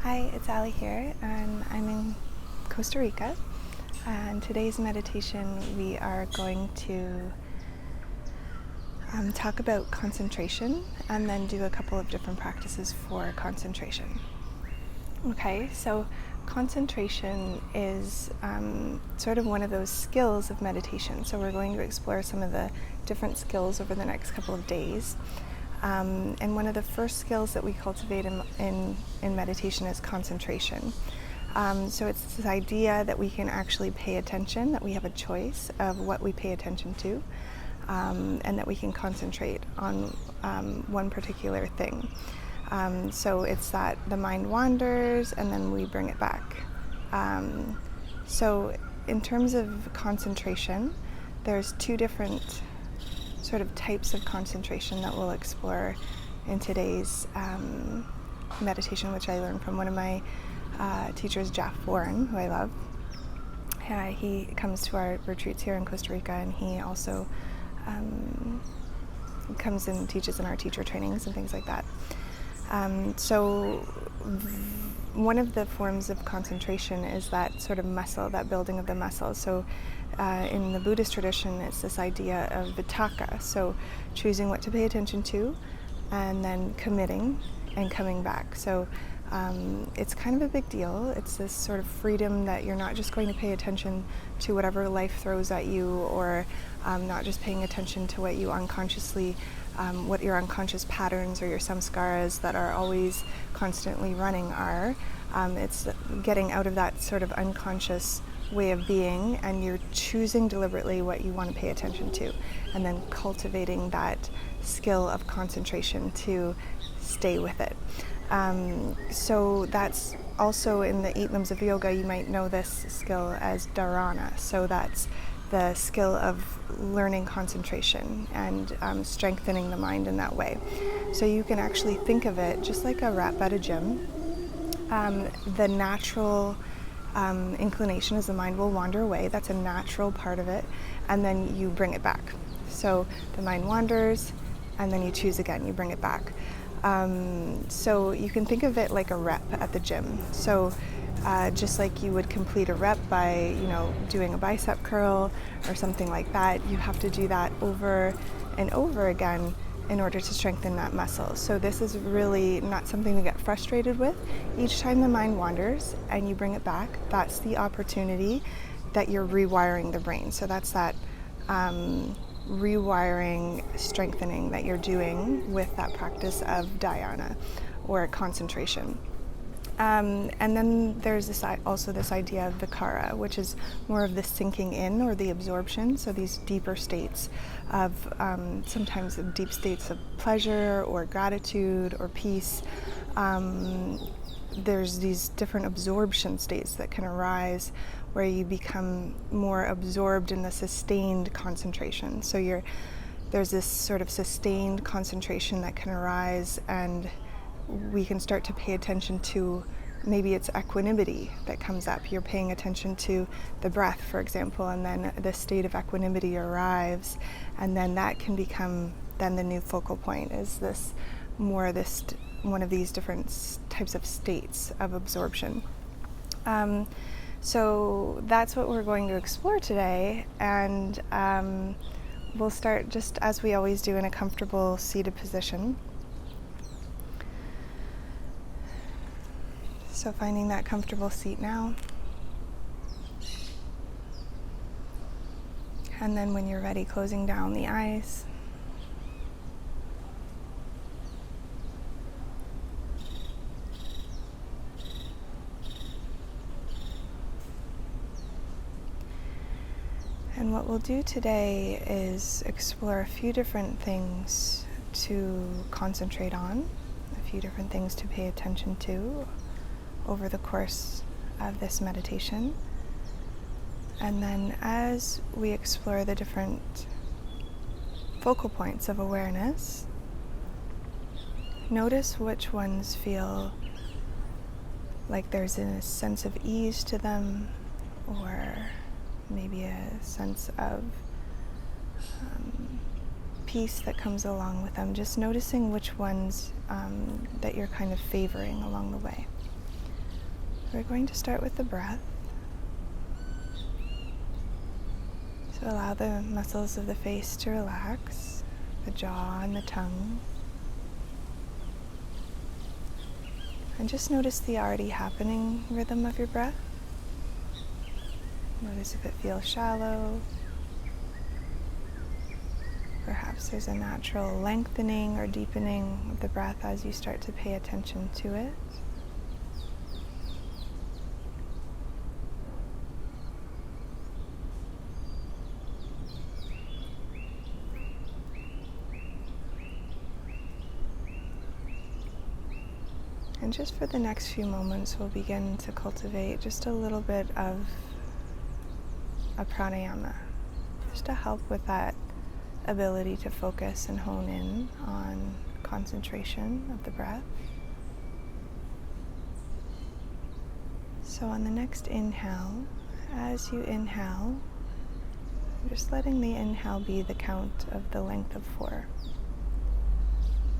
Hi, it's Ali here, and I'm in Costa Rica. And today's meditation, we are going to talk about concentration and then do a couple of different practices for concentration. Okay, so concentration is sort of one of those skills of meditation. So we're going to explore some of the different skills over the next couple of days. And one of the first skills that we cultivate in meditation is concentration. So it's this idea that we can actually pay attention, that we have a choice of what we pay attention to, and that we can concentrate on one particular thing. So it's that the mind wanders and then we bring it back. So in terms of concentration, there's two different sort of types of concentration that we'll explore in today's meditation, which I learned from one of my teachers, Jeff Warren, who I love. He comes to our retreats here in Costa Rica, and he also comes and teaches in our teacher trainings and things like that. So one of the forms of concentration is that sort of muscle, that building of the muscle. So in the Buddhist tradition, it's this idea of Vitakka, so choosing what to pay attention to and then committing and coming back. So it's kind of a big deal. It's this sort of freedom that you're not just going to pay attention to whatever life throws at you, or not just paying attention to what you unconsciously, what your unconscious patterns or your samskaras that are always constantly running are. It's getting out of that sort of unconscious way of being, and you're choosing deliberately what you want to pay attention to, and then cultivating that skill of concentration to stay with it. So that's also in the 8 limbs of yoga. You might know this skill as dharana. So that's the skill of learning concentration and strengthening the mind in that way. So you can actually think of it just like a rep at a gym. The natural inclination is the mind will wander away. That's a natural part of it. And then you bring it back. So the mind wanders, and then you choose again, you bring it back. So you can think of it like a rep at the gym. So just like you would complete a rep by, doing a bicep curl or something like that, you have to do that over and over again in order to strengthen that muscle. So this is really not something to get frustrated with. Each time the mind wanders and you bring it back, that's the opportunity that you're rewiring the brain. So that's that rewiring, strengthening that you're doing with that practice of dhyana or concentration. And then there's also this idea of vicara, which is more of the sinking in or the absorption. So these deeper states of sometimes deep states of pleasure or gratitude or peace. There's these different absorption states that can arise where you become more absorbed in the sustained concentration. So there's this sort of sustained concentration that can arise, and we can start to pay attention to, maybe it's equanimity that comes up. You're paying attention to the breath, for example, and then the state of equanimity arrives, and then that can become then the new focal point, is one of these different types of states of absorption. So that's what we're going to explore today, and we'll start just as we always do in a comfortable seated position. So finding that comfortable seat now. And then when you're ready, closing down the eyes. And what we'll do today is explore a few different things to concentrate on, a few different things to pay attention to over the course of this meditation. And then as we explore the different focal points of awareness, notice which ones feel like there's a sense of ease to them, or maybe a sense of peace that comes along with them. Just noticing which ones that you're kind of favoring along the way. We're going to start with the breath. So allow the muscles of the face to relax, the jaw and the tongue. And just notice the already happening rhythm of your breath. Notice if it feels shallow. Perhaps there's a natural lengthening or deepening of the breath as you start to pay attention to it. And just for the next few moments, we'll begin to cultivate just a little bit of a pranayama, just to help with that ability to focus and hone in on concentration of the breath. So on the next inhale, as you inhale, just letting the inhale be the count of the length of 4.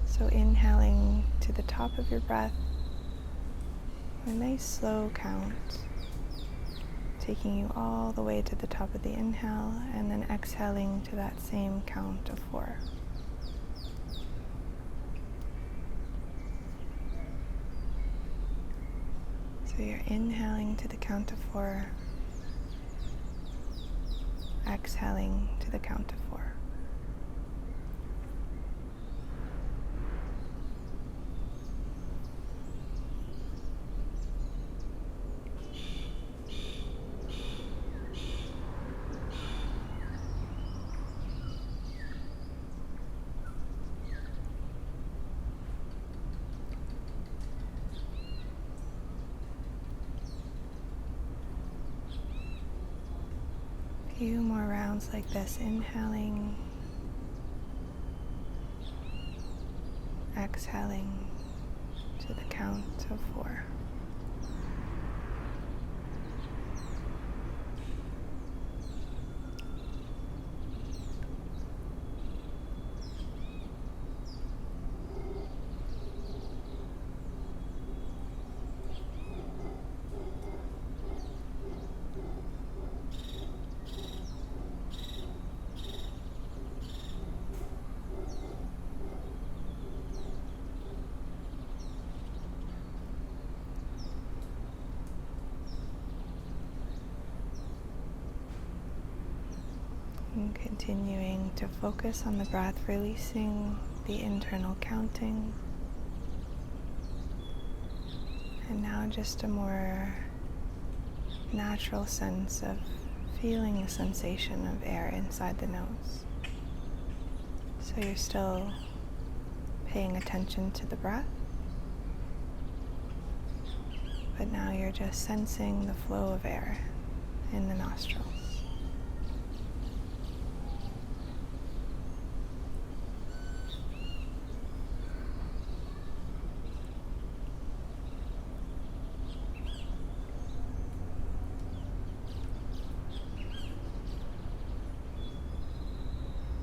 So inhaling to the top of your breath, a nice slow count, taking you all the way to the top of the inhale, and then exhaling to that same count of 4. So you're inhaling to the count of 4, exhaling to the count of 4. Few more rounds like this, inhaling, exhaling to the count of 4. And continuing to focus on the breath, releasing the internal counting. And now just a more natural sense of feeling the sensation of air inside the nose. So you're still paying attention to the breath, but now you're just sensing the flow of air in the nostrils.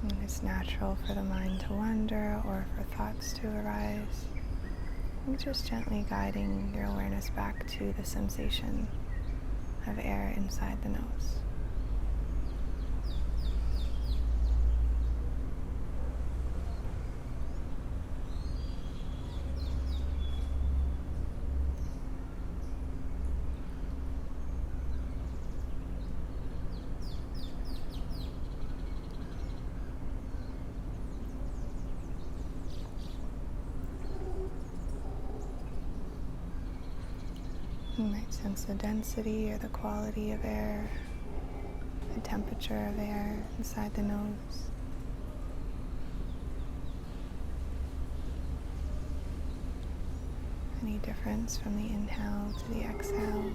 And it's natural for the mind to wander or for thoughts to arise. And just gently guiding your awareness back to the sensation of air inside the nose. You might sense the density or the quality of air, the temperature of air inside the nose. Any difference from the inhale to the exhale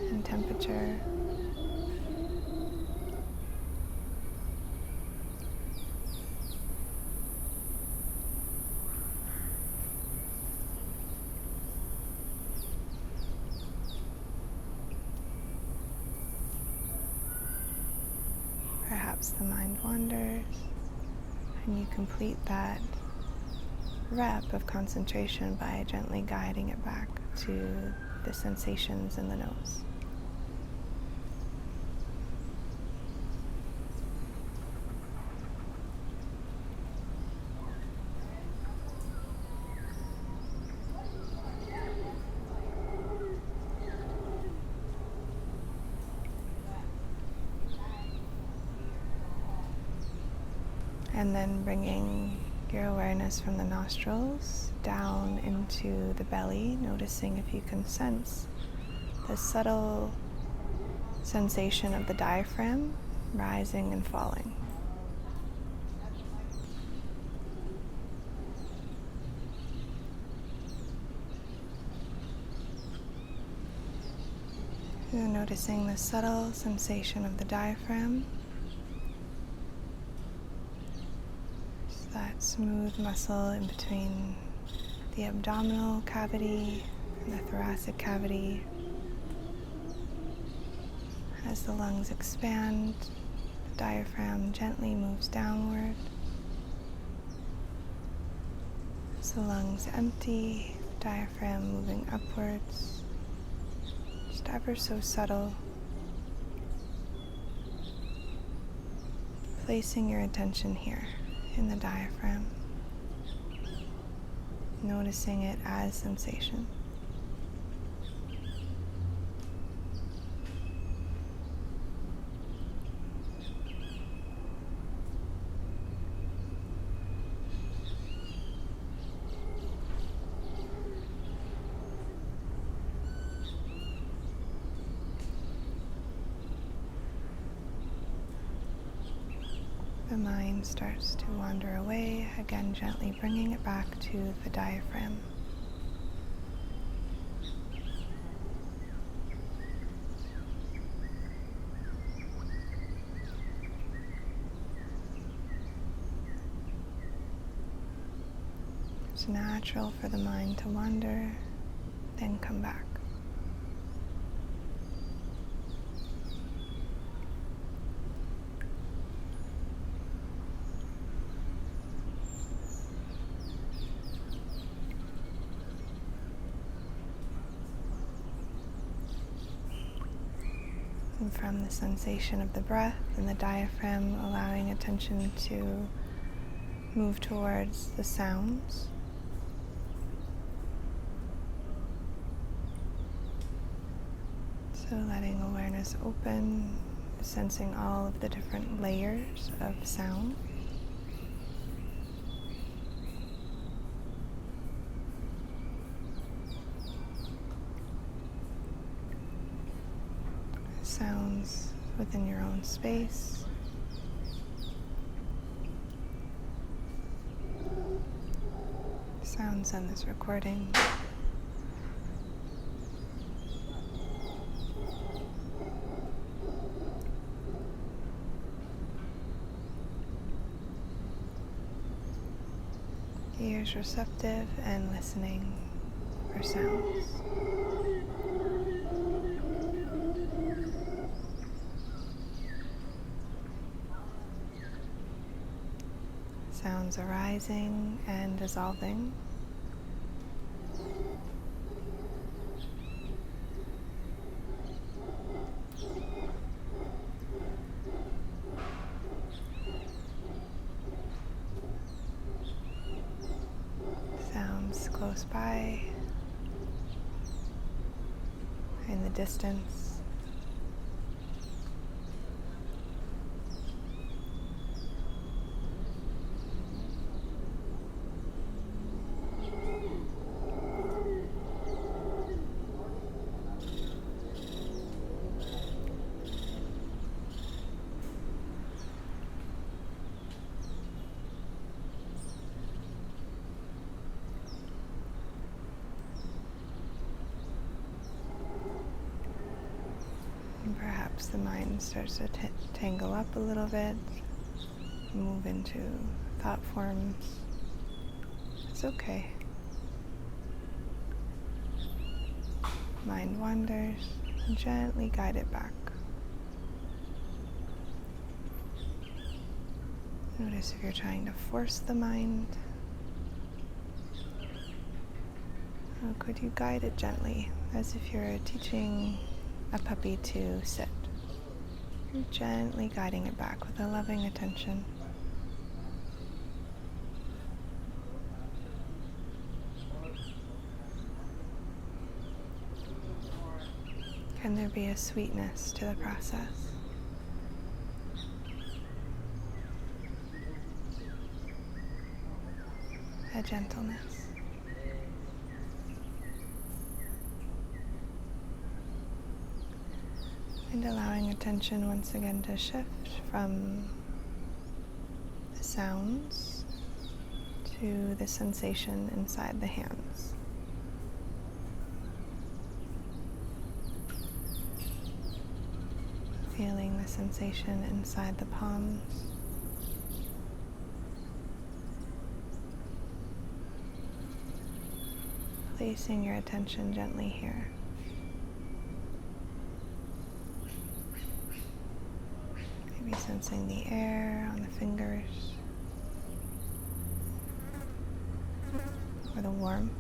in temperature. Perhaps the mind wanders and you complete that rep of concentration by gently guiding it back to the sensations in the nose. And then bringing your awareness from the nostrils down into the belly, noticing if you can sense the subtle sensation of the diaphragm rising and falling. You're noticing the subtle sensation of the diaphragm. That smooth muscle in between the abdominal cavity and the thoracic cavity. As the lungs expand, the diaphragm gently moves downward. As the lungs empty, the diaphragm moving upwards, just ever so subtle. Placing your attention here in the diaphragm, noticing it as sensation. The mind starts to wander away, again gently bringing it back to the diaphragm. It's natural for the mind to wander, then come back. And from the sensation of the breath and the diaphragm, allowing attention to move towards the sounds. So letting awareness open, sensing all of the different layers of sound. Sounds within your own space. Sounds on this recording. Ears receptive and listening for sounds. Sounds arising and dissolving. Sounds close by, in the distance. Perhaps the mind starts to tangle up a little bit, move into thought forms. It's okay. Mind wanders, and gently guide it back. Notice if you're trying to force the mind, Could you guide it gently, as if you're teaching a puppy to sit? You're gently guiding it back with a loving attention. Can there be a sweetness to the process? A gentleness. And allowing attention once again to shift from the sounds to the sensation inside the hands. Feeling the sensation inside the palms. Placing your attention gently here. Maybe sensing the air on the fingers, or the warmth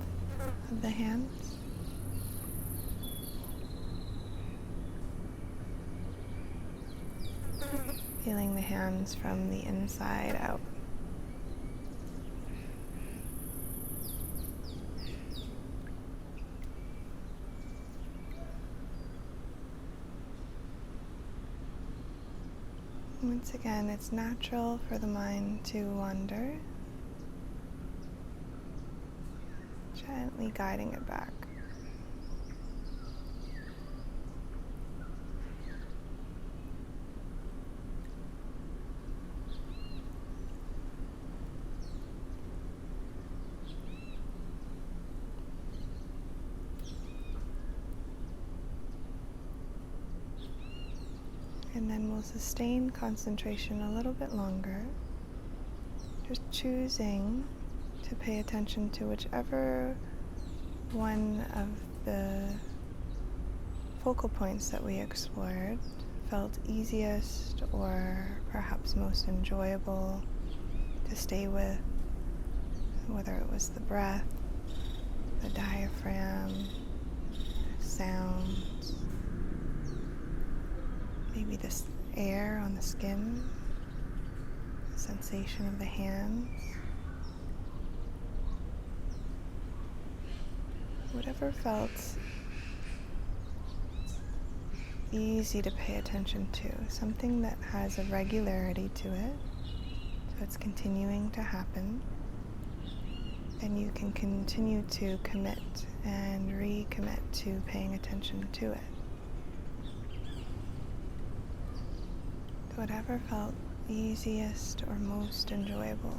of the hands. Feeling the hands from the inside out. Once again, it's natural for the mind to wander, gently guiding it back. And then we'll sustain concentration a little bit longer, just choosing to pay attention to whichever one of the focal points that we explored felt easiest or perhaps most enjoyable to stay with, whether it was the breath, the diaphragm, sounds, maybe this air on the skin, the sensation of the hands. Whatever felt easy to pay attention to, something that has a regularity to it, so it's continuing to happen, and you can continue to commit and recommit to paying attention to it. Whatever felt easiest or most enjoyable.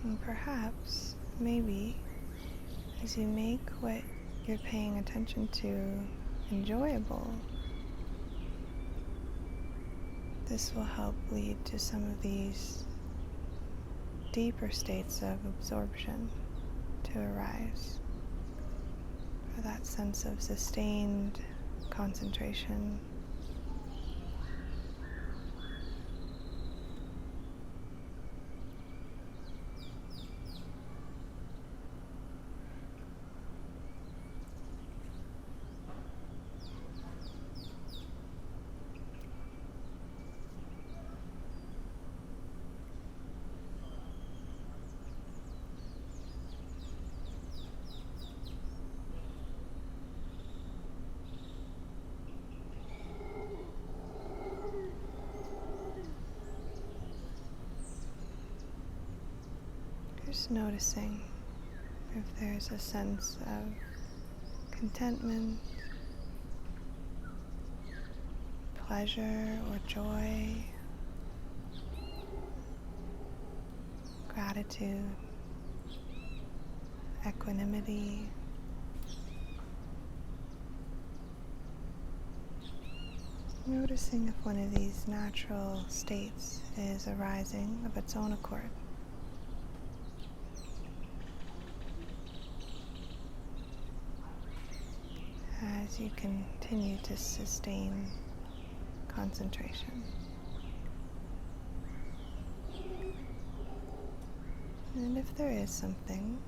And perhaps, maybe, as you make what you're paying attention to enjoyable, this will help lead to some of these deeper states of absorption to arise, for that sense of sustained concentration. Just noticing if there's a sense of contentment, pleasure or joy, gratitude, equanimity. Noticing if one of these natural states is arising of its own accord. As you continue to sustain concentration. And if there is something,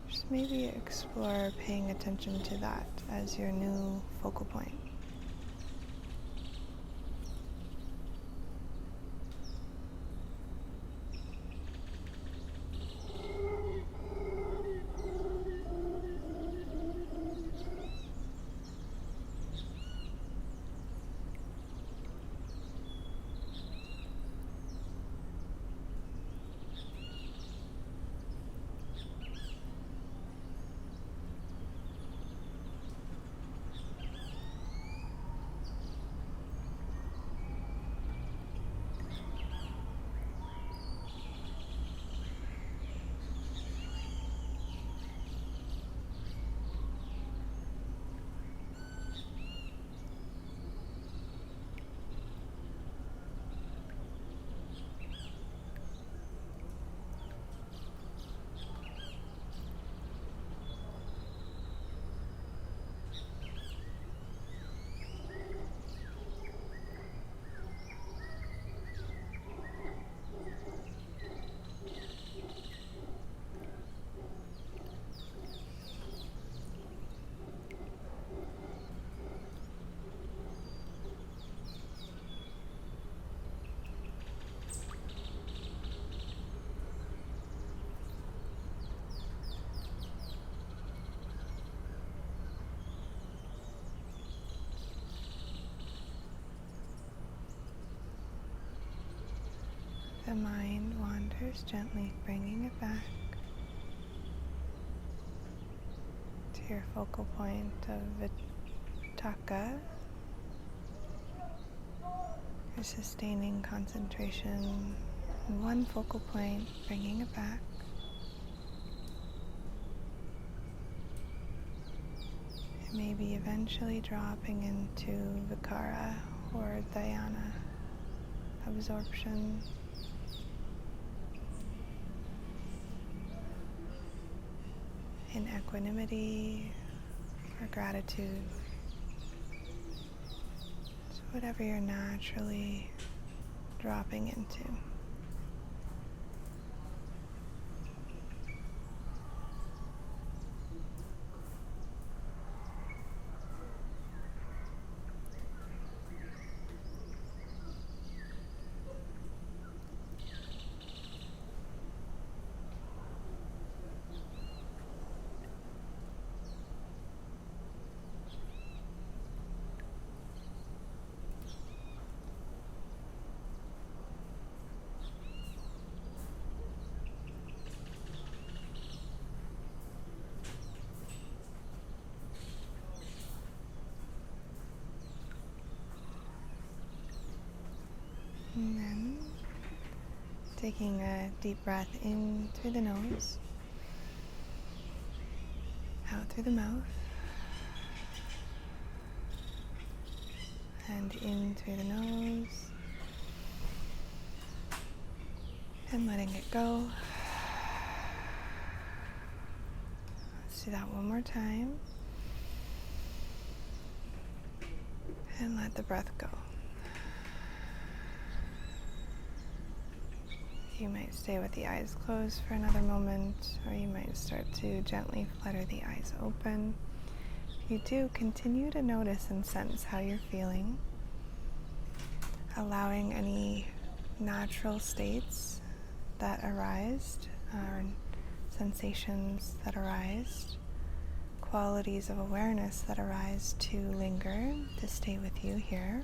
just maybe explore paying attention to that as your new focal point. The mind wanders gently, bringing it back to your focal point of Vitakka. You're sustaining concentration in one focal point, bringing it back. It may be eventually dropping into Vicara or dhyana, absorption. In equanimity or gratitude. So whatever you're naturally dropping into. And then taking a deep breath in through the nose, out through the mouth, and in through the nose, and letting it go. Let's do that one more time. And let the breath go. You might stay with the eyes closed for another moment, or you might start to gently flutter the eyes open. If you do, continue to notice and sense how you're feeling, allowing any natural states that arise, or sensations that arise, qualities of awareness that arise to linger, to stay with you here,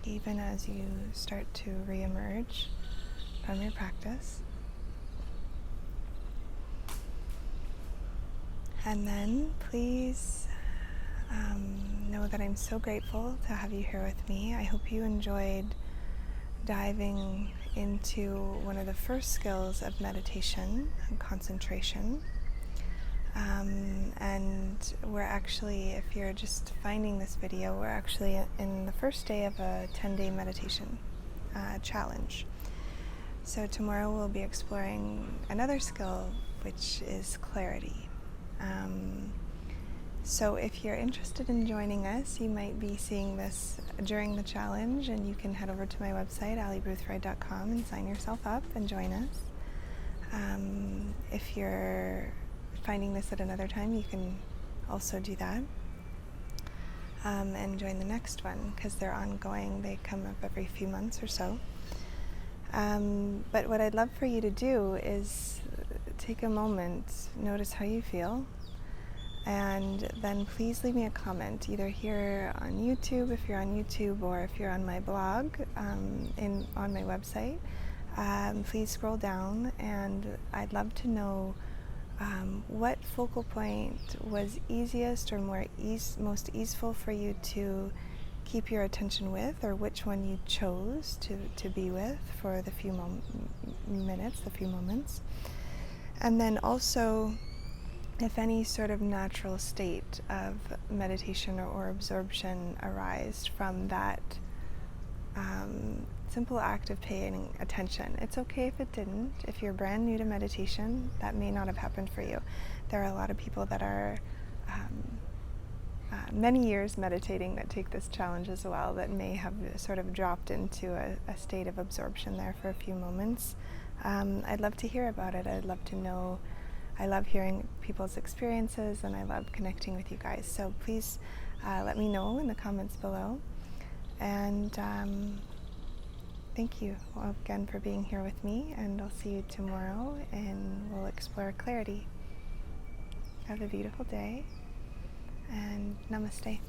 even as you start to re-emerge from your practice. And then please know that I'm so grateful to have you here with me. I hope you enjoyed diving into one of the first skills of meditation and concentration. And we're actually, if you're just finding this video, we're actually in the first day of a 10-day meditation challenge. So tomorrow we'll be exploring another skill, which is clarity. So if you're interested in joining us, you might be seeing this during the challenge, and you can head over to my website, allybruthroyd.com, and sign yourself up and join us. If you're finding this at another time, you can also do that. And join the next one, because they're ongoing. They come up every few months or so. But what I'd love for you to do is take a moment, notice how you feel, and then please leave me a comment, either here on YouTube, if you're on YouTube, or if you're on my blog, on my website. Please scroll down, and I'd love to know what focal point was easiest or most easeful for you to keep your attention with, or which one you chose to be with for the few moments. And then also, if any sort of natural state of meditation or absorption arised from that simple act of paying attention. It's okay if it didn't. If you're brand new to meditation, that may not have happened for you. There are a lot of people that are many years meditating that take this challenge as well, that may have sort of dropped into a state of absorption there for a few moments. I'd love to hear about it. I'd love to know. I love hearing people's experiences, and I love connecting with you guys. So please let me know in the comments below. And thank you again for being here with me, and I'll see you tomorrow, and we'll explore clarity. Have a beautiful day, and namaste.